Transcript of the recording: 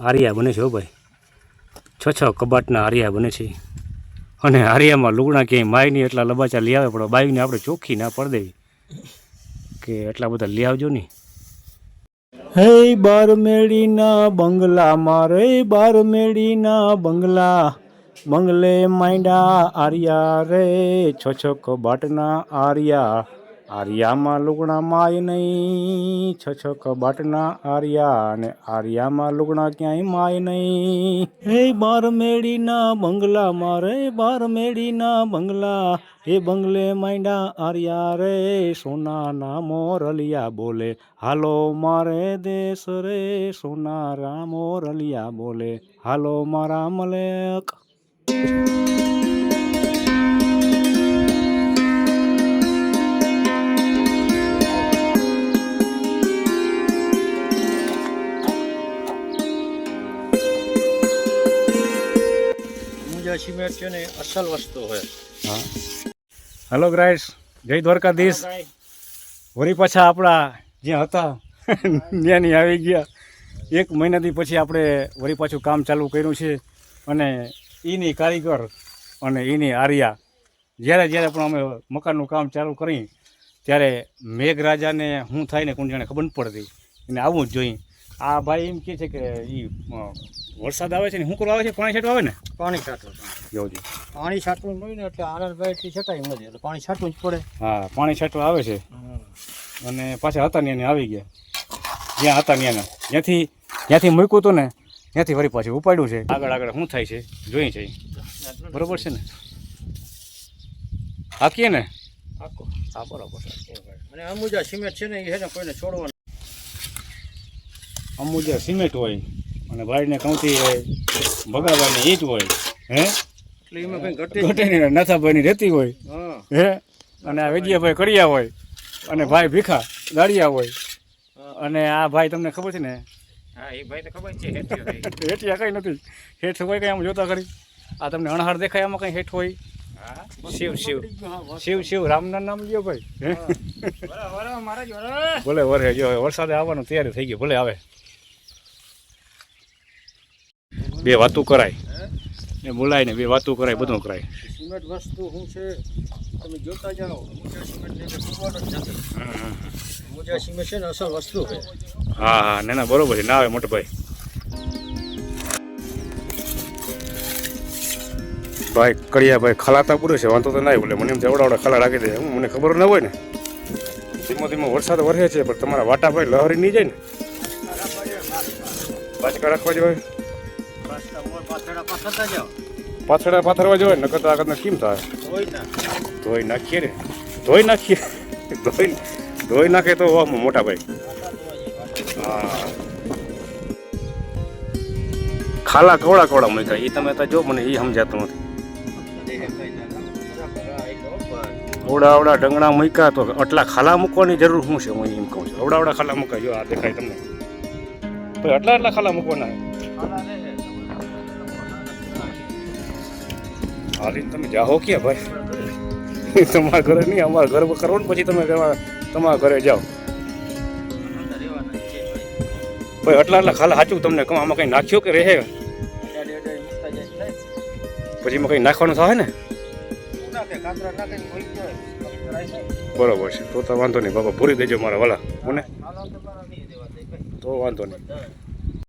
આરિયા બને છે હો ભાઈ, 6 કબાટના આરિયા બને છે. અને આરિયામાં લુગડા ક્યાંય માય નહીં એટલા લબાચા લઈ આવે, પણ બાઈને આપણે ચોખ્ખી ના પડ દેવી કે એટલા બધા લઈ આવજો નહીં. હે બારમેડીના બંગલા મારે, બારમેડીના બંગલા, બંગલે માંડ્યા આરિયા રે, 6 કબાટના આરિયા, આરિયામાં લુગડા માય નહીં, 6 કબાટના આરિયા, અને આરિયામાં લુગડા ક્યાંય માય નહીં. હે બારમેડીના બંગલા મારે, બારમેડીના બંગલા, એ બંગલે માંડ્યા આરિયા રે, સોનાના મોરલિયા બોલે, હાલો મારે દેશ રે, સોનારા મોરલિયા બોલે, હાલો મારા મલેક. સિમેન્ટ છે ને અસલ વસ્તુ હોય. હા, હેલો ગાઈસ, જય દ્વારકાધીશ. વળી પાછા આપણા જ્યાં હતા ત્યાંની આવી ગયા. 1 મહિનાથી પછી આપણે વળી પાછું કામ ચાલુ કર્યું છે. અને એની કારીગર અને એની આરિયા જ્યારે પણ અમે મકાનનું કામ ચાલુ કરી ત્યારે મેઘરાજાને શું થાય ને કોણ જાણે ખબર નથી પડતી, એને આવવું જ જોઈએ. આ ભાઈ એમ કહે છે કે એ વરસાદ આવે છે ને શું કરવા આવે છે, પાણી છાંટવા આવે ને, પાણી છાંટવું જોજો પાણી છાંટવું નહીં ને એટલે આનંદભાઈથી છટાઈ મળે એટલે પાણી છાંટવું જ પડે. હા, પાણી છાંટવા આવે છે. અને પાછા હતા ને એને આવી ગયા જ્યાં હતા જ્યાંથી મૂક્યું હતું ને ત્યાંથી વળી પાછું ઉપાડ્યું છે. આગળ શું થાય છે જોઈએ છે, બરોબર છે ને, હાકીએ ને આખો. હા બરોબર. અને અંબુજા સિમેન્ટ છે ને એ છે ને કોઈને છોડવાનું. અંબુજા સિમેન્ટ હોય અને ભાઈને કૌતી હોય, ભગાભાઈને ઈંટ હોય, હે એટલે એમાં કંઈ ઘટે નહીં, નાથાભાઈની રહેતી હોય, હે અને આ વેજિયાભાઈ કડિયા હોય, અને ભાઈ ભીખા દાડિયા હોય. અને આ ભાઈ તમને ખબર છે ને, હા એ ભાઈ તો ખબર છે હેઠિયા કંઈ નથી, હેઠ હોય કંઈ આમ જોતા ખરી. આ તમને અણહાર દેખાય આમાં કંઈ હેઠ હોય. શિવ રામના નામ લ્યો ભાઈ. ભલે વરે જો વરસાદે આવવાનું તૈયારી થઈ ગઈ, ભલે આવે. 2 વાતું કરાય ને બોલાય ને 2 વાતું કરાય, બધું કરાય. સિમેન્ટ વસ્તુ શું છે તમે જોતા જાઓ. અંબુજા સિમેન્ટ ને ખબર જ નથી. અંબુજા સિમેન્ટ છે ને અસલ વસ્તુ છે. હા ના બરોબર છે, ના આવે મોટો ભાઈ. ભાઈ કડિયા ખલાતા પૂરે છે, વાંધો તો ના બોલે. મને એમ એવડા ખલા રાખી દે, મને ખબર ના હોય ને. ધીમો વરસાદ વરસે છે પણ તમારા વાટા ભાઈ લહરી નહીં જાય ને, બાચકા રાખવા જોઈએ, પાથરવા જોઈએ. નકર તો આગળ કેમ થાય, ધોઈ નાખીએ ને, ધોઈ નાખીએ તો મોટા ભાઈ. હા, ખાલા કવડા મૂક્યા એ તમે તો જો, મને એ સમજાતું નથી. અવડા ડંગણા મૂક્યા તો આટલા ખાલા મૂકવાની જરૂર શું છે, હું એમ કહું છું. અવડા ખાલા મૂકાય, જો આ દેખાય તમને, તો આટલા ખાલા મૂકવાના. હાલી તમે જાઓ ક્યાં ભાઈ, તમારા ઘરે નહીં, અમારા ઘર કરો ને પછી તમે તમારા ઘરે જાઓ. ભાઈ આટલા ખાલા સાચું તમને કહું, આમાં કંઈ નાખ્યો કે રહે પછી એમાં કંઈ નાખવાનું થાય ને, બરોબર છે. તો વાંધો નહીં બાબા, પૂરી દેજો મારા વાલા મને, તો વાંધો નહીં.